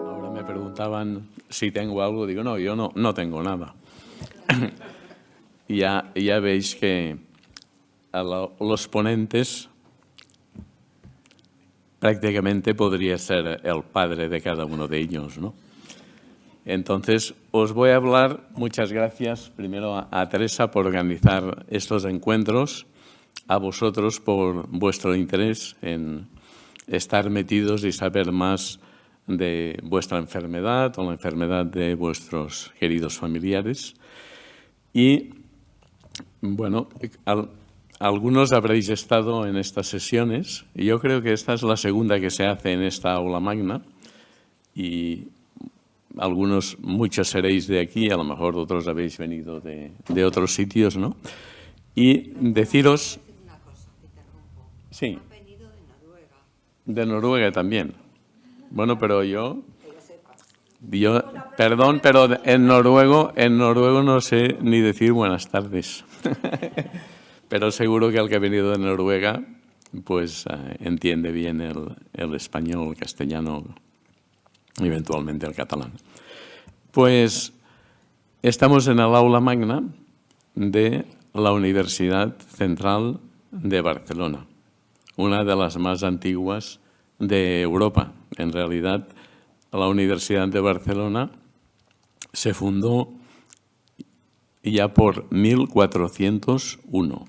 Ahora me preguntaban si tengo algo. Digo, no, yo no tengo nada. Ya veis que los ponentes prácticamente podría ser el padre de cada uno de ellos, ¿no? Entonces, os voy a hablar, muchas gracias primero a Teresa por organizar estos encuentros, a vosotros por vuestro interés en estar metidos y saber más de vuestra enfermedad o la enfermedad de vuestros queridos familiares. Y, bueno, algunos habréis estado en estas sesiones, y yo creo que esta es la segunda que se hace en esta aula magna, y muchos seréis de aquí, a lo mejor otros habéis venido de otros sitios, ¿no? Y deciros... Una cosa, te interrumpo. Sí. Han venido de Noruega. De Noruega también. Bueno, pero yo, perdón, pero en noruego no sé ni decir buenas tardes. Pero seguro que el que ha venido de Noruega, pues entiende bien el español, el castellano, eventualmente el catalán. Pues estamos en el aula magna de la Universidad Central de Barcelona, una de las más antiguas de Europa. En realidad, la Universidad de Barcelona se fundó ya por 1401,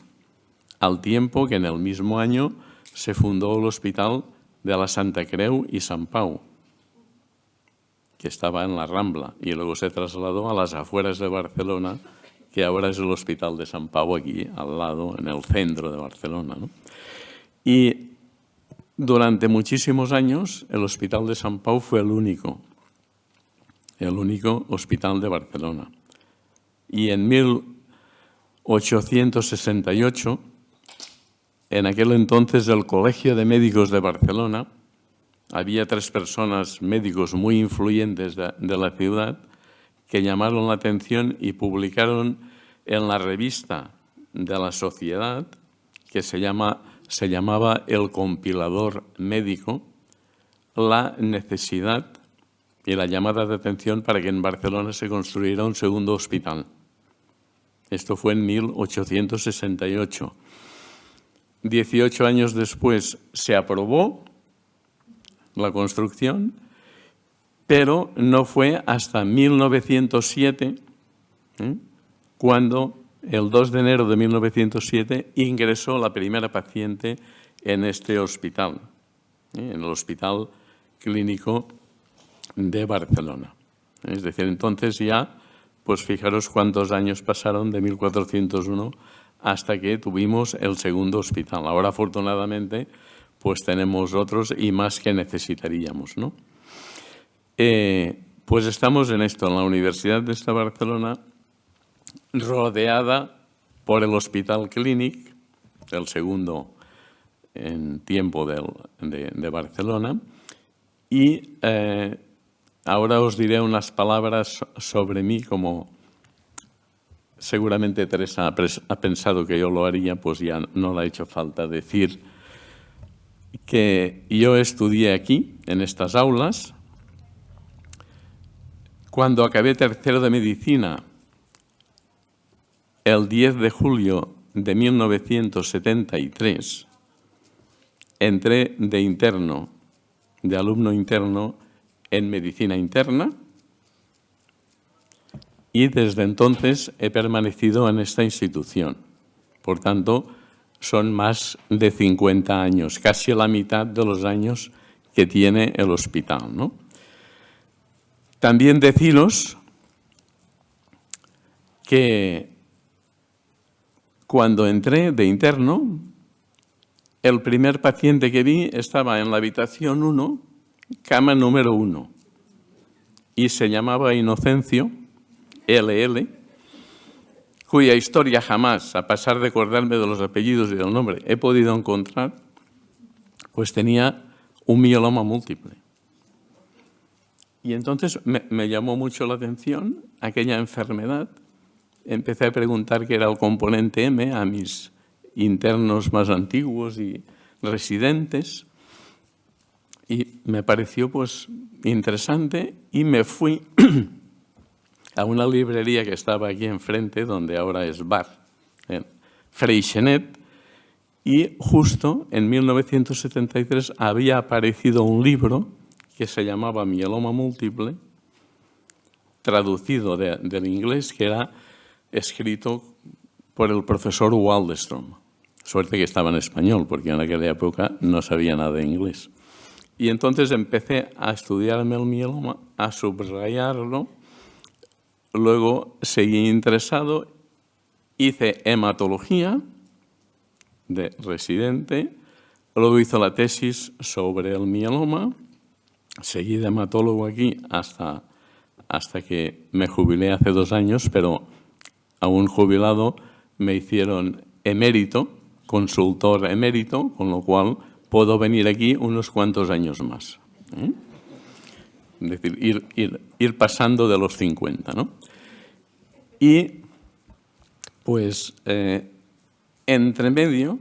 al tiempo que en el mismo año se fundó el Hospital de la Santa Creu y Sant Pau, que estaba en la Rambla, y luego se trasladó a las afueras de Barcelona, que ahora es el Hospital de Sant Pau, aquí al lado, en el centro de Barcelona, ¿no? Y durante muchísimos años el Hospital de Sant Pau fue el único hospital de Barcelona. Y en 1868, en aquel entonces el Colegio de Médicos de Barcelona, había 3 personas médicos muy influyentes de la ciudad que llamaron la atención y publicaron en la revista de la sociedad, que se llamaba El Compilador Médico, la necesidad y la llamada de atención para que en Barcelona se construyera un segundo hospital. Esto fue en 1868. 18 años después se aprobó la construcción, pero no fue hasta 1907 cuando el 2 de enero de 1907 ingresó la primera paciente en este hospital, en el Hospital Clínico de Barcelona. Es decir, entonces ya, pues fijaros cuántos años pasaron de 1401 hasta que tuvimos el segundo hospital. Ahora, afortunadamente, pues tenemos otros y más que necesitaríamos, ¿no? Pues estamos en esto, en la Universidad de Barcelona, rodeada por el Hospital Clínic, el segundo en tiempo de Barcelona, y ahora os diré unas palabras sobre mí, como seguramente Teresa ha pensado que yo lo haría, pues ya no le ha hecho falta decir que yo estudié aquí, en estas aulas. Cuando acabé tercero de medicina, el 10 de julio de 1973, entré de alumno interno en medicina interna, y desde entonces he permanecido en esta institución. Por tanto, son más de 50 años, casi la mitad de los años que tiene el hospital, ¿no? También deciros que cuando entré de interno, el primer paciente que vi estaba en la habitación 1, cama número 1, y se llamaba Inocencio, LL, cuya historia jamás, a pesar de acordarme de los apellidos y del nombre, he podido encontrar, pues tenía un mieloma múltiple. Y entonces me llamó mucho la atención aquella enfermedad empecé a preguntar qué era el componente M a mis internos más antiguos y residentes, y me pareció pues interesante, y me fui a una librería que estaba aquí enfrente, donde ahora es bar, en Freixenet, y justo en 1973 había aparecido un libro que se llamaba Mieloma múltiple, traducido del inglés, que era escrito por el profesor Waldstrom. Suerte que estaba en español, porque en aquella época no sabía nada de inglés. Y entonces empecé a estudiarme el mieloma, a subrayarlo. Luego seguí interesado, hice hematología de residente, luego hice la tesis sobre el mieloma, seguí de hematólogo aquí hasta que me jubilé hace 2 años, pero aún jubilado me hicieron emérito, consultor emérito, con lo cual puedo venir aquí unos cuantos años más. Es decir, ir pasando de los 50, ¿no? Y, pues, entre medio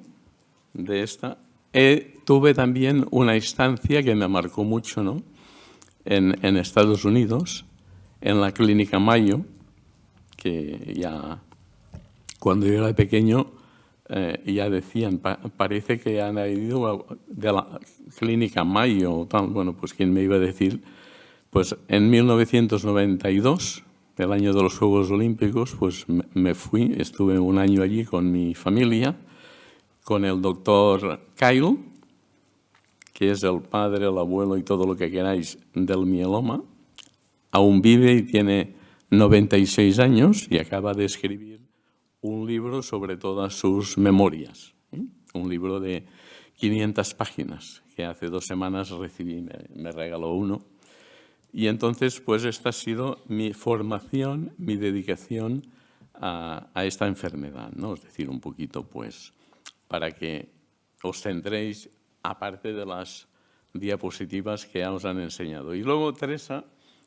de esta, tuve también una instancia que me marcó mucho, ¿no? En Estados Unidos, en la Clínica Mayo, que ya cuando yo era pequeño ya decían, parece que han ido de la Clínica Mayo o tal. Bueno, pues quién me iba a decir, pues en 1992, el año de los Juegos Olímpicos, pues me fui, estuve 1 año allí con mi familia, con el doctor Kyle, que es el padre, el abuelo y todo lo que queráis del mieloma. Aún vive y tiene 96 años y acaba de escribir un libro sobre todas sus memorias. Un libro de 500 páginas, que hace 2 semanas recibí, me regaló uno. Y entonces, pues esta ha sido mi formación, mi dedicación a esta enfermedad, ¿no? Es decir, un poquito, pues, para que os centréis, aparte de las diapositivas que ya os han enseñado. Y luego Teresa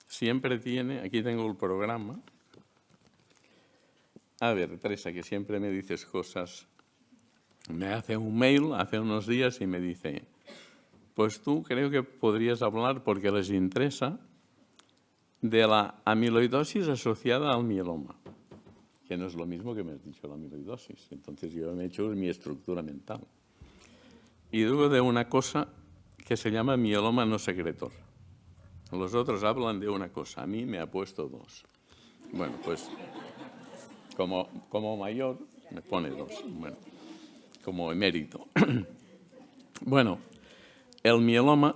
siempre tiene, aquí tengo el programa. A ver, Teresa, que siempre me dices cosas, me hace un mail hace unos días y me dice, pues tú creo que podrías hablar, porque les interesa, de la amiloidosis asociada al mieloma, que no es lo mismo que me has dicho la amiloidosis. Entonces yo me he hecho mi estructura mental. Y luego de una cosa que se llama mieloma no secretor. Los otros hablan de una cosa, a mí me ha puesto 2. Bueno, pues como mayor me pone 2, bueno, como emérito. Bueno, el mieloma,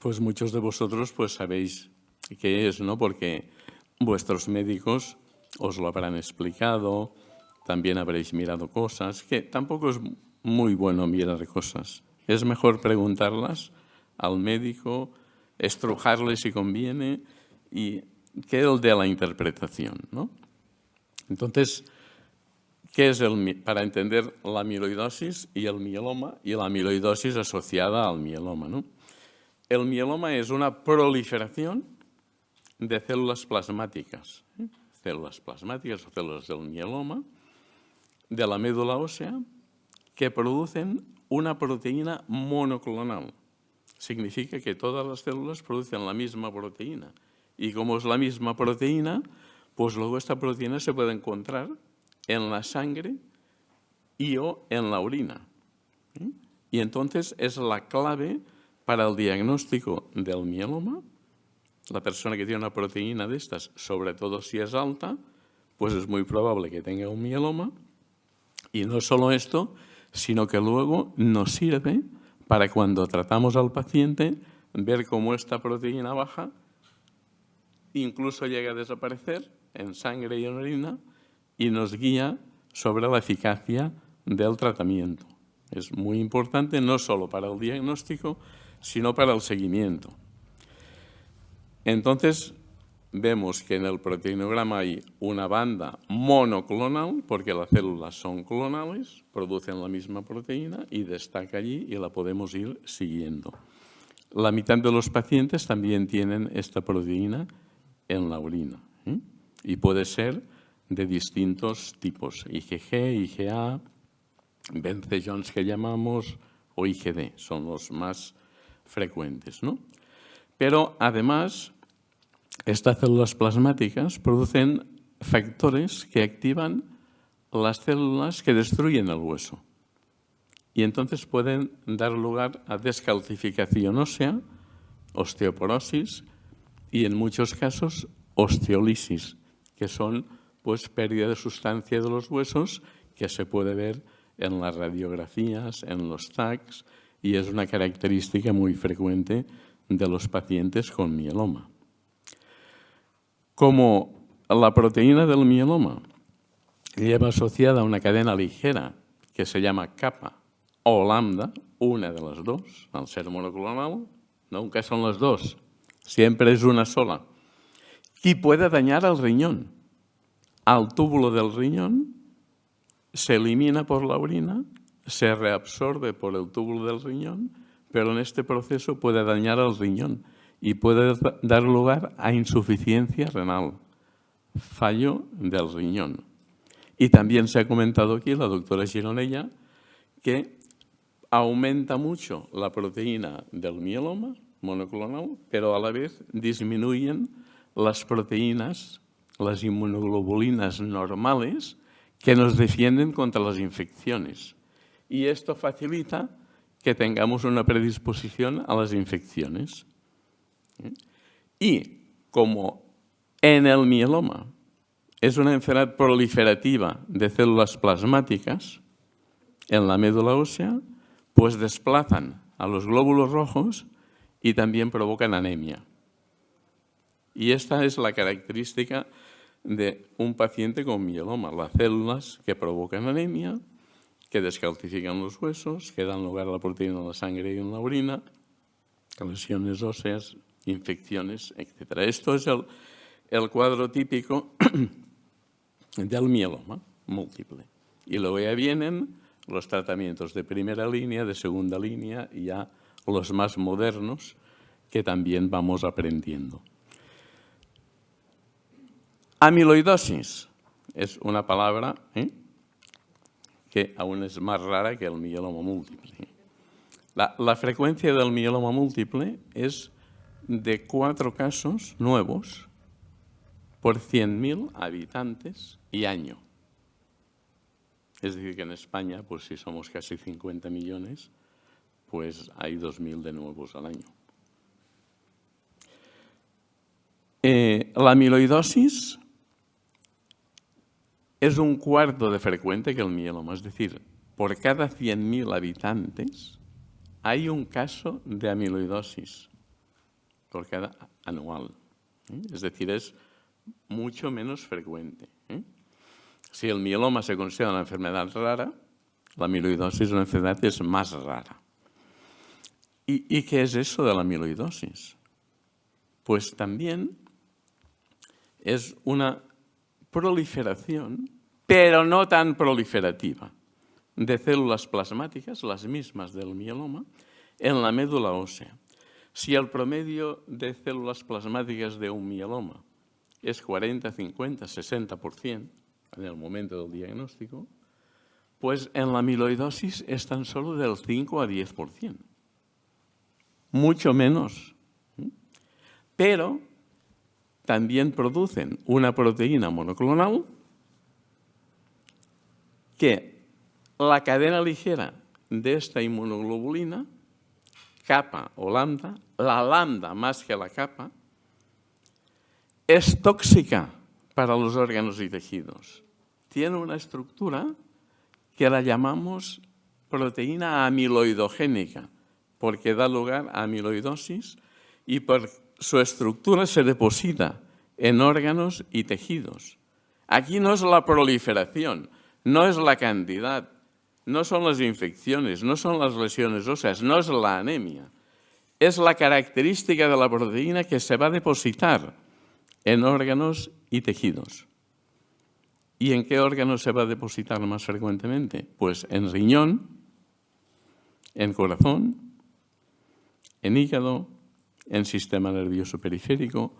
pues muchos de vosotros pues sabéis qué es, ¿no? Porque vuestros médicos os lo habrán explicado, también habréis mirado cosas, que tampoco es muy bueno mirar cosas. Es mejor preguntarlas al médico, estrujarle si conviene, y que el de la interpretación, ¿no? Entonces, ¿qué es para entender la amiloidosis y el mieloma y la amiloidosis asociada al mieloma, ¿no? El mieloma es una proliferación de células plasmáticas, células plasmáticas o células del mieloma, de la médula ósea, que producen una proteína monoclonal. Significa que todas las células producen la misma proteína. Y como es la misma proteína, pues luego esta proteína se puede encontrar en la sangre y o en la orina. Y entonces es la clave para el diagnóstico del mieloma. La persona que tiene una proteína de estas, sobre todo si es alta, pues es muy probable que tenga un mieloma. Y no solo esto, sino que luego nos sirve para cuando tratamos al paciente ver cómo esta proteína baja, incluso llega a desaparecer en sangre y en orina, y nos guía sobre la eficacia del tratamiento. Es muy importante no solo para el diagnóstico, sino para el seguimiento. Entonces, vemos que en el proteinograma hay una banda monoclonal, porque las células son clonales, producen la misma proteína y destaca allí y la podemos ir siguiendo. La mitad de los pacientes también tienen esta proteína en la orina. y puede ser de distintos tipos, IgG, IgA, Bence-Jones que llamamos, o IgD, son los más frecuentes, ¿no? Pero además, estas células plasmáticas producen factores que activan las células que destruyen el hueso y entonces pueden dar lugar a descalcificación ósea, osteoporosis y en muchos casos osteolisis, que son pues pérdida de sustancia de los huesos que se puede ver en las radiografías, en los TACs, y es una característica muy frecuente de los pacientes con mieloma. Como la proteína del mieloma lleva asociada a una cadena ligera que se llama kappa o lambda, una de las dos, al ser monoclonal, nunca son las dos, siempre es una sola, y puede dañar al riñón. Al túbulo del riñón se elimina por la orina, se reabsorbe por el túbulo del riñón, pero en este proceso puede dañar al riñón y puede dar lugar a insuficiencia renal, fallo del riñón. Y también se ha comentado aquí, la doctora Gironella, que aumenta mucho la proteína del mieloma monoclonal, pero a la vez disminuyen las proteínas, las inmunoglobulinas normales que nos defienden contra las infecciones. Y esto facilita que tengamos una predisposición a las infecciones. Y como en el mieloma es una enfermedad proliferativa de células plasmáticas en la médula ósea, pues desplazan a los glóbulos rojos y también provocan anemia. Y esta es la característica de un paciente con mieloma, las células que provocan anemia, que descalcifican los huesos, que dan lugar a la proteína en la sangre y en la orina, lesiones óseas, infecciones, etc. Esto es el cuadro típico del mieloma múltiple. Y luego ya vienen los tratamientos de primera línea, de segunda línea y ya los más modernos que también vamos aprendiendo. Amiloidosis es una palabra que aún es más rara que el mieloma múltiple. La frecuencia del mieloma múltiple es de 4 casos nuevos por 100.000 habitantes y año. Es decir, que en España, pues si somos casi 50 millones, pues hay 2.000 de nuevos al año. La amiloidosis es un cuarto de frecuente que el mieloma, es decir, por cada 100.000 habitantes hay un caso de amiloidosis por cada anual. Es decir, es mucho menos frecuente. Si el mieloma se considera una enfermedad rara, la amiloidosis es una enfermedad que es más rara. ¿Y qué es eso de la amiloidosis? Pues también es una proliferación, pero no tan proliferativa, de células plasmáticas, las mismas del mieloma, en la médula ósea. Si el promedio de células plasmáticas de un mieloma es 40, 50, 60% en el momento del diagnóstico, pues en la amiloidosis es tan solo del 5 a 10%. Mucho menos. Pero también producen una proteína monoclonal que la cadena ligera de esta inmunoglobulina, kappa o lambda, la lambda más que la kappa, es tóxica para los órganos y tejidos. Tiene una estructura que la llamamos proteína amiloidogénica, porque da lugar a amiloidosis y por su estructura se deposita en órganos y tejidos. Aquí no es la proliferación, no es la cantidad, no son las infecciones, no son las lesiones óseas, no es la anemia. Es la característica de la proteína que se va a depositar en órganos y tejidos. ¿Y en qué órganos se va a depositar más frecuentemente? Pues en riñón, en corazón, en hígado, en sistema nervioso periférico,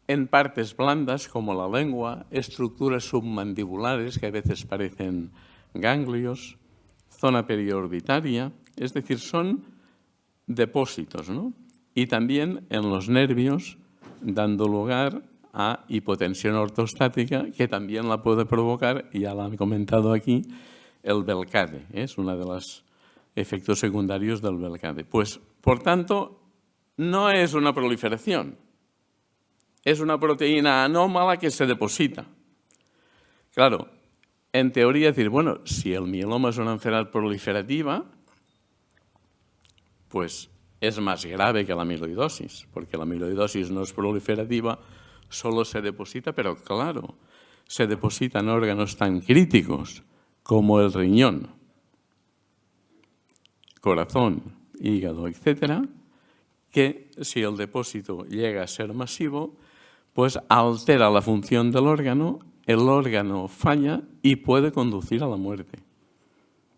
en partes blandas como la lengua, estructuras submandibulares que a veces parecen ganglios, zona periorbitaria, es decir, son depósitos, ¿no? Y también en los nervios, dando lugar a hipotensión ortostática, que también la puede provocar, y ya la han comentado aquí, el Velcade, es uno de los efectos secundarios del Velcade. Pues, por tanto, no es una proliferación, es una proteína anómala que se deposita. Claro, en teoría decir, bueno, si el mieloma es una enfermedad proliferativa, pues es más grave que la amiloidosis, porque la amiloidosis no es proliferativa, solo se deposita, pero claro, se deposita en órganos tan críticos como el riñón, corazón, hígado, etcétera, que si el depósito llega a ser masivo, pues altera la función del órgano, el órgano falla y puede conducir a la muerte.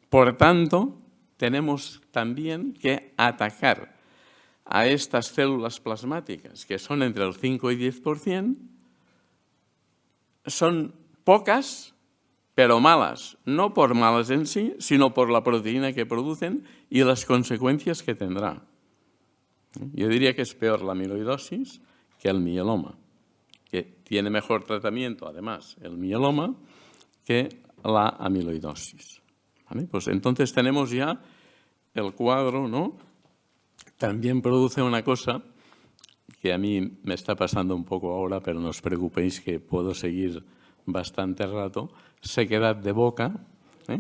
Por tanto, tenemos también que atacar a estas células plasmáticas, que son entre el 5 y 10%, son pocas, pero malas, no por malas en sí, sino por la proteína que producen y las consecuencias que tendrá. Yo diría que es peor la amiloidosis que el mieloma, que tiene mejor tratamiento, además, el mieloma que la amiloidosis. ¿Vale? Pues entonces tenemos ya el cuadro, ¿no? También produce una cosa que a mí me está pasando un poco ahora, pero no os preocupéis que puedo seguir bastante rato, sequedad de boca,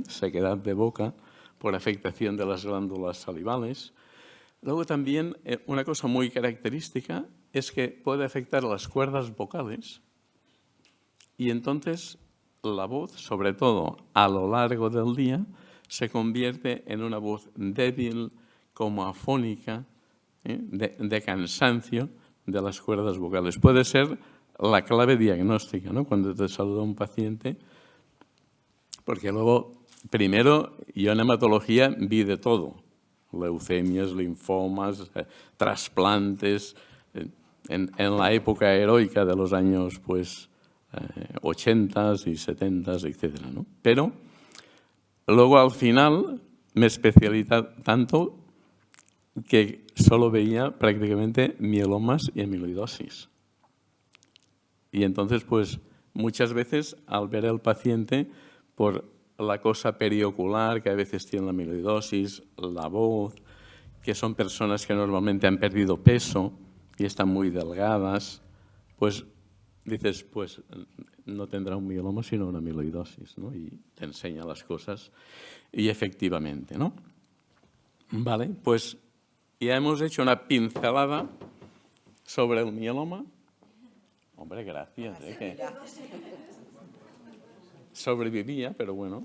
sequedad de boca por afectación de las glándulas salivales. Luego también una cosa muy característica es que puede afectar las cuerdas vocales y entonces la voz, sobre todo a lo largo del día, se convierte en una voz débil, como afónica, de cansancio de las cuerdas vocales. Puede ser la clave diagnóstica, ¿no? Cuando te saluda un paciente, porque luego, primero, yo en hematología vi de todo, leucemias, linfomas, trasplantes, en la época heroica de los años, pues, 80s y 70s, etcétera, ¿no? Pero luego, al final, me especialicé tanto que solo veía prácticamente mielomas y amiloidosis. Y entonces, pues, muchas veces al ver al paciente por la cosa periocular, que a veces tiene la amiloidosis, la voz, que son personas que normalmente han perdido peso y están muy delgadas, pues dices, pues no tendrá un mieloma sino una amiloidosis, ¿no? Y te enseña las cosas y efectivamente, ¿no? Vale, pues ya hemos hecho una pincelada sobre el mieloma. Hombre, gracias. Que sobrevivía, pero bueno.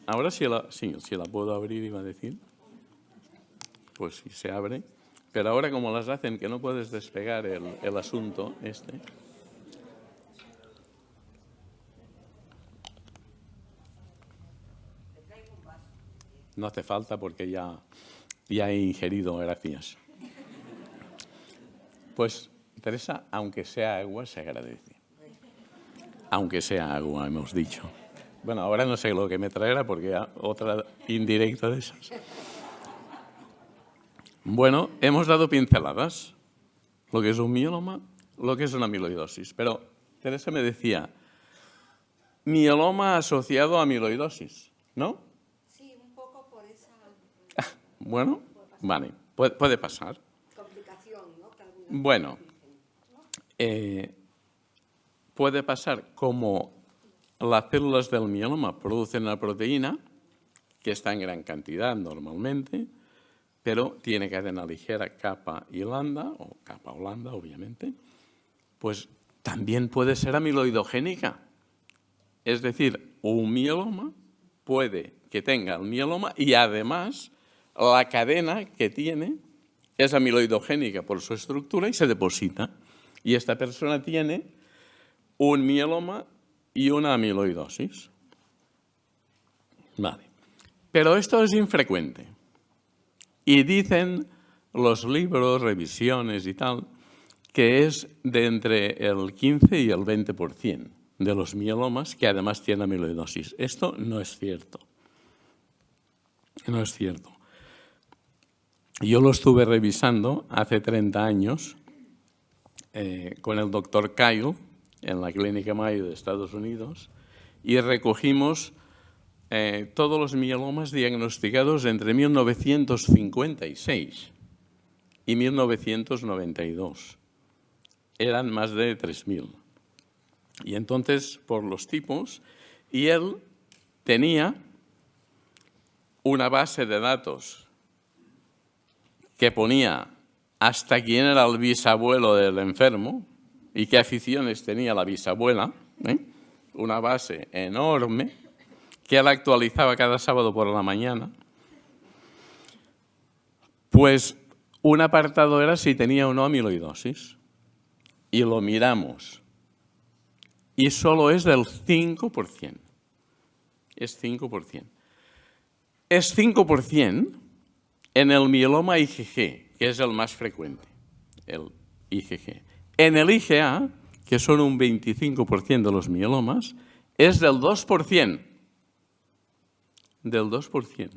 Ahora sí la puedo abrir, iba a decir. Pues sí, se abre. Pero ahora como las hacen que no puedes despegar el asunto este. No hace falta porque ya he ingerido, gracias. Pues, Teresa, aunque sea agua, se agradece. Aunque sea agua, hemos dicho. Bueno, ahora no sé lo que me traerá porque otra indirecta de esas. Bueno, hemos dado pinceladas. Lo que es un mieloma, lo que es una amiloidosis. Pero Teresa me decía, mieloma asociado a amiloidosis, ¿no? Sí, un poco por esa... Bueno, vale, puede pasar. complicación, ¿no? Bueno, puede pasar como las células del mieloma producen una proteína que está en gran cantidad normalmente, pero tiene cadena ligera capa y lambda, o capa o lambda, obviamente, pues también puede ser amiloidogénica. Es decir, un mieloma puede que tenga el mieloma y además la cadena que tiene es amiloidogénica por su estructura y se deposita. Y esta persona tiene un mieloma y una amiloidosis. Vale. Pero esto es infrecuente. Y dicen los libros, revisiones y tal, que es de entre el 15 y el 20% de los mielomas que además tienen amiloidosis. Esto no es cierto. No es cierto. Yo lo estuve revisando hace 30 años con el doctor Kyle en la Clínica Mayo de Estados Unidos y recogimos todos los mielomas diagnosticados entre 1956 y 1992. Eran más de 3.000. Y entonces, por los tipos, y él tenía una base de datos que ponía hasta quién era el bisabuelo del enfermo y qué aficiones tenía la bisabuela, una base enorme que él actualizaba cada sábado por la mañana. Pues un apartado era si tenía o no amiloidosis y lo miramos y solo es del 5%. Es 5%. Es 5% en el mieloma IgG, que es el más frecuente, el IgG. En el IgA, que son un 25% de los mielomas, es del 2%. Del 2%.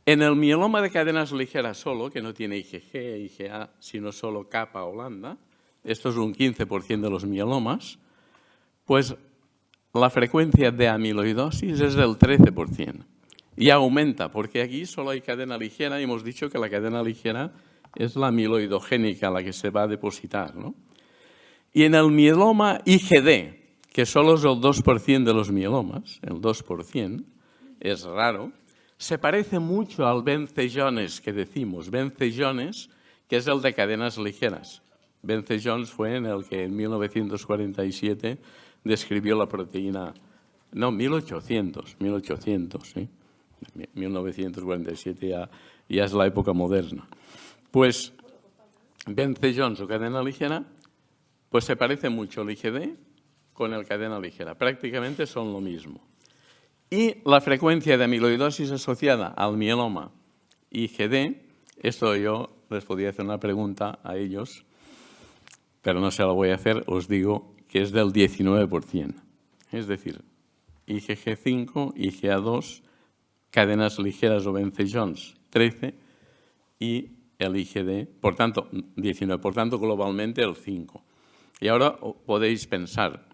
En el mieloma de cadenas ligeras solo, que no tiene IgG, IgA, sino solo capa o lambda, esto es un 15% de los mielomas, pues la frecuencia de amiloidosis es del 13%. Y aumenta, porque aquí solo hay cadena ligera y hemos dicho que la cadena ligera es la amiloidogénica, la que se va a depositar, ¿no? Y en el mieloma IgD, que solo es el 2% de los mielomas, el 2%, es raro, se parece mucho al Bence-Jones que decimos. Bence-Jones, que es el de cadenas ligeras. Bence-Jones fue en el que en 1947 describió la proteína, no, 1800, ¿sí? 1947 ya es la época moderna. Pues Bence-Jones o cadena ligera, pues se parece mucho el IgD con el cadena ligera. Prácticamente son lo mismo. Y la frecuencia de amiloidosis asociada al mieloma IgD, esto yo les podría hacer una pregunta a ellos, pero no se la voy a hacer, os digo que es del 19%. Es decir, IgG5, IgA2, cadenas ligeras o Bence-Jones, 13, y el IgD, por tanto, 19, por tanto, globalmente el 5. Y ahora podéis pensar,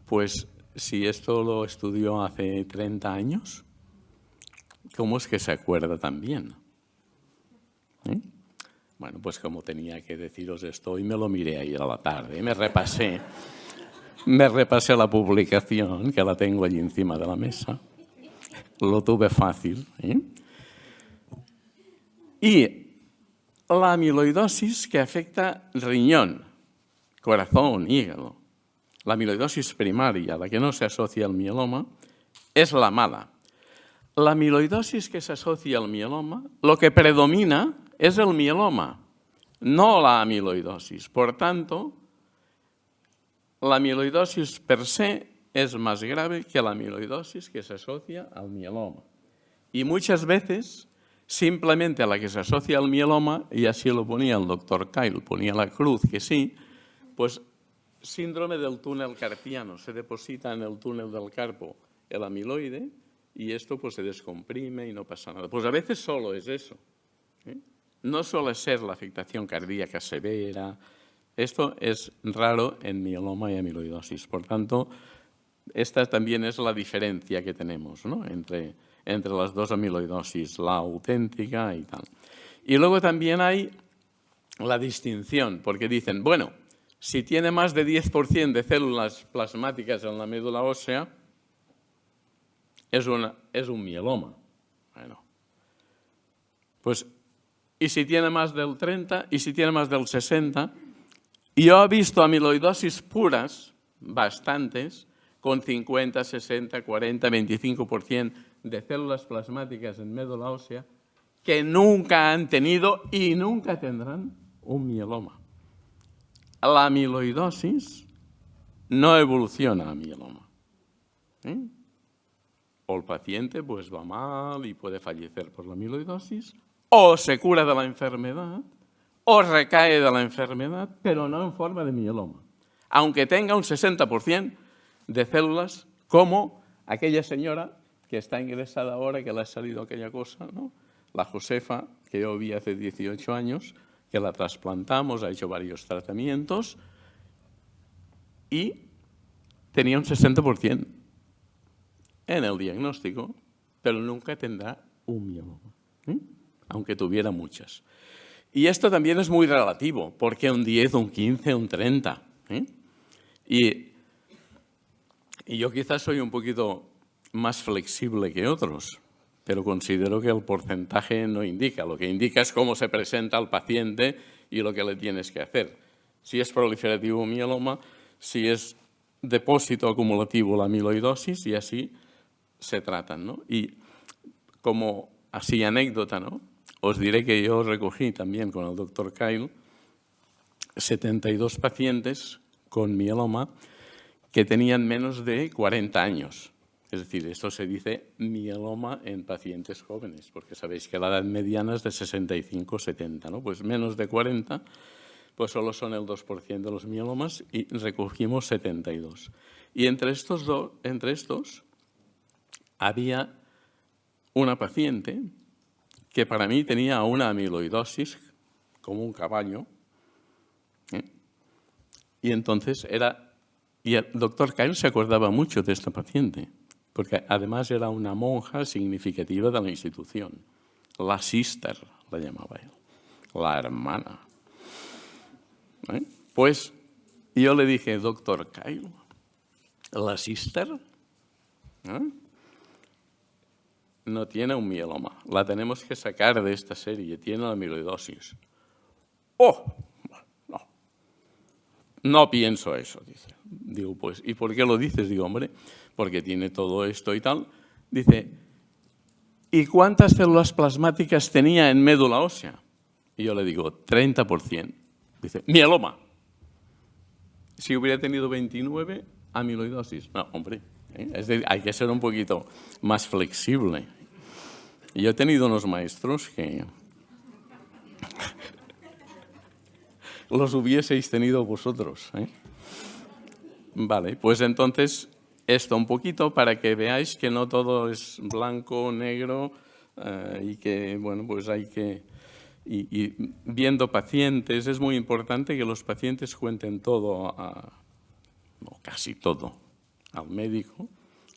pues si esto lo estudió hace 30 años, ¿cómo es que se acuerda tan bien? Bueno, pues como tenía que deciros esto, hoy me lo miré ayer a la tarde, me repasé la publicación, que la tengo allí encima de la mesa, lo tuve fácil. Y la amiloidosis que afecta riñón, corazón, hígado, la amiloidosis primaria, la que no se asocia al mieloma, es la mala. La amiloidosis que se asocia al mieloma, lo que predomina es el mieloma, no la amiloidosis. Por tanto, la amiloidosis per se es más grave que la amiloidosis que se asocia al mieloma. Y muchas veces, simplemente a la que se asocia al mieloma, y así lo ponía el doctor Kyle, ponía la cruz que sí, pues síndrome del túnel carpiano, se deposita en el túnel del carpo el amiloide y esto pues se descomprime y no pasa nada. Pues a veces solo es eso. No suele ser la afectación cardíaca severa. Esto es raro en mieloma y amiloidosis. Por tanto, esta también es la diferencia que tenemos, ¿no? entre las dos amiloidosis, la auténtica y tal. Y luego también hay la distinción, porque dicen, bueno, si tiene más de 10% de células plasmáticas en la médula ósea, es un mieloma. Bueno, pues, y si tiene más del 30, y si tiene más del 60, yo he visto amiloidosis puras, bastantes, con 50, 60, 40, 25% de células plasmáticas en médula ósea, que nunca han tenido y nunca tendrán un mieloma. La amiloidosis no evoluciona a mieloma. O el paciente pues va mal y puede fallecer por la amiloidosis, o se cura de la enfermedad o recae de la enfermedad, pero no en forma de mieloma, aunque tenga un 60% de células, como aquella señora que está ingresada ahora, que le ha salido aquella cosa, ¿no? La Josefa, que yo vi hace 18 años, que la trasplantamos, ha hecho varios tratamientos y tenía un 60% en el diagnóstico, pero nunca tendrá un mieloma, ¿eh? Aunque tuviera muchas. Y esto también es muy relativo, porque un 10, un 15, un 30. ¿Eh? Y yo quizás soy un poquito más flexible que otros, pero considero que el porcentaje no indica. Lo que indica es cómo se presenta al paciente y lo que le tienes que hacer. Si es proliferativo mieloma, si es depósito acumulativo la amiloidosis, y así se tratan, ¿no? Y como así anécdota, ¿no? Os diré que yo recogí también con el doctor Kyle 72 pacientes con mieloma que tenían menos de 40 años. Es decir, esto se dice mieloma en pacientes jóvenes, porque sabéis que la edad mediana es de 65-70, ¿no? Pues menos de 40, pues solo son el 2% de los mielomas y recogimos 72. Y entre estos había una paciente que para mí tenía una amiloidosis como un caballo, ¿eh? Y entonces y el doctor Kyle se acordaba mucho de esta paciente, porque además era una monja significativa de la institución. La sister, la llamaba él, la hermana. ¿Eh? Pues yo le dije, doctor Kyle, la sister no tiene un mieloma, la tenemos que sacar de esta serie, tiene la amiloidosis. ¡Oh! No pienso eso, dice. Digo, pues, ¿y por qué lo dices? Digo, hombre, porque tiene todo esto y tal. Dice, ¿y cuántas células plasmáticas tenía en médula ósea? Y yo le digo, 30%. Dice, mieloma. Si hubiera tenido 29, amiloidosis. No, hombre, es decir, hay que ser un poquito más flexible. Y yo he tenido unos maestros que los hubieseis tenido vosotros, ¿eh? Vale, pues entonces esto un poquito para que veáis que no todo es blanco, negro, y que, bueno, pues hay que... Y viendo pacientes, es muy importante que los pacientes cuenten todo, o casi todo, al médico,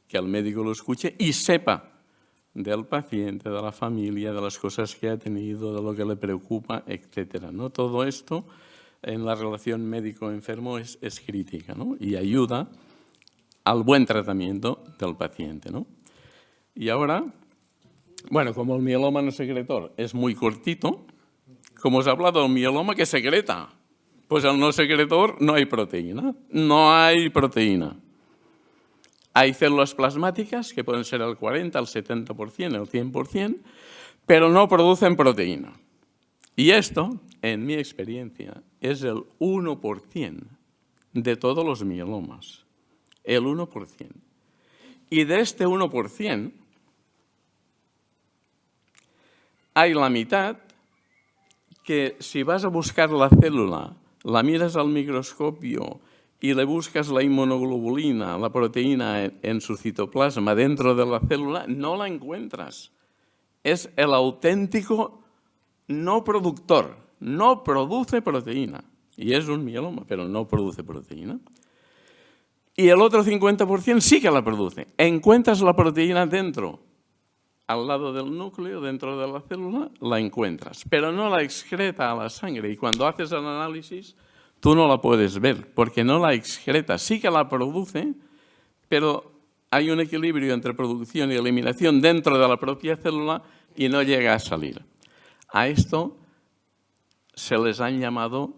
que el médico lo escuche y sepa del paciente, de la familia, de las cosas que ha tenido, de lo que le preocupa, etcétera, ¿no? Todo esto en la relación médico-enfermo es crítica, ¿no? Y ayuda al buen tratamiento del paciente, ¿no? Y ahora, bueno, como el mieloma no secretor es muy cortito, como os he hablado del mieloma que secreta, pues al no secretor no hay proteína, no hay proteína. Hay células plasmáticas que pueden ser el 40, el 70%, el 100%, pero no producen proteína. Y esto, en mi experiencia, es el 1% de todos los mielomas. El 1%. Y de este 1%, hay la mitad que si vas a buscar la célula, la miras al microscopio y le buscas la inmunoglobulina, la proteína en su citoplasma dentro de la célula, no la encuentras. Es el auténtico no productor, no produce proteína. Y es un mieloma, pero no produce proteína. Y el otro 50% sí que la produce. Encuentras la proteína dentro, al lado del núcleo, dentro de la célula, la encuentras, pero no la excreta a la sangre. Y cuando haces el análisis, tú no la puedes ver, porque no la excreta. Sí que la produce, pero hay un equilibrio entre producción y eliminación dentro de la propia célula y no llega a salir. A esto se les han llamado,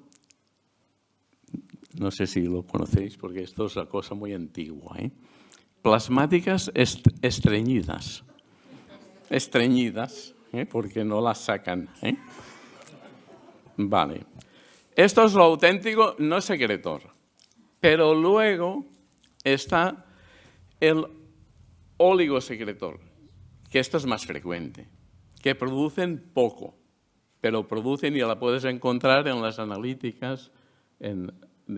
no sé si lo conocéis porque esto es una cosa muy antigua, plasmáticas estreñidas. Estreñidas, porque no las sacan. Vale. Esto es lo auténtico no secretor. Pero luego está el oligosecretor, que esto es más frecuente, que producen poco. pero producen y la puedes encontrar en las analíticas, en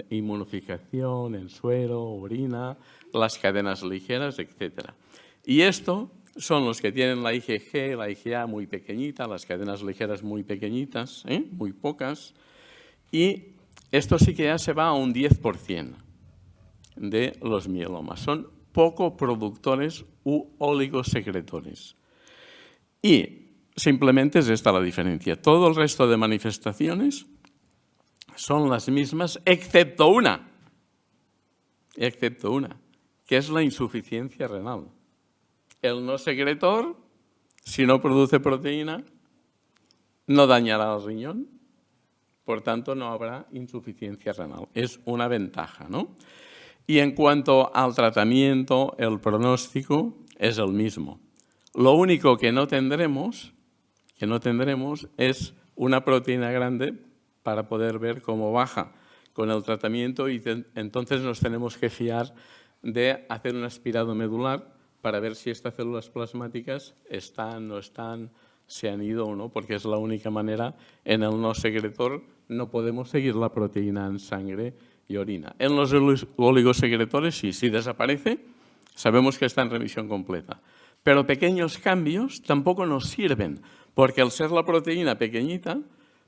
inmunificación, en suero, orina, las cadenas ligeras, etc. Y esto son los que tienen la IgG, la IgA muy pequeñita, las cadenas ligeras muy pequeñitas, muy pocas, y esto sí que ya se va a un 10% de los mielomas. Son poco productores u oligosecretores. Y simplemente es esta la diferencia. Todo el resto de manifestaciones son las mismas, excepto una, que es la insuficiencia renal. El no secretor, si no produce proteína, no dañará al riñón, por tanto no habrá insuficiencia renal. Es una ventaja, ¿no? Y en cuanto al tratamiento, el pronóstico es el mismo. Lo único que no tendremos es una proteína grande para poder ver cómo baja con el tratamiento, y entonces nos tenemos que fiar de hacer un aspirado medular para ver si estas células plasmáticas están, no están, se han ido o no, porque es la única manera. En el no secretor no podemos seguir la proteína en sangre y orina. En los oligosecretores sí, si desaparece, sabemos que está en remisión completa. Pero pequeños cambios tampoco nos sirven, porque al ser la proteína pequeñita,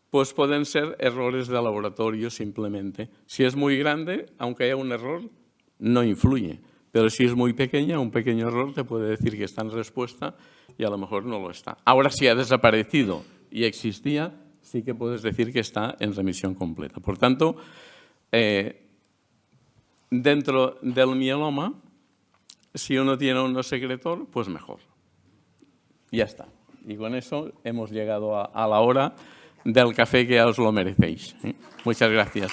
pues pueden ser errores de laboratorio simplemente. Si es muy grande, aunque haya un error, no influye. Pero si es muy pequeña, un pequeño error te puede decir que está en respuesta y a lo mejor no lo está. Ahora, si ha desaparecido y existía, sí que puedes decir que está en remisión completa. Por tanto, dentro del mieloma, si uno tiene un no secretor, pues mejor. Ya está. Y con eso hemos llegado a la hora del café, que ya os lo merecéis. Muchas gracias.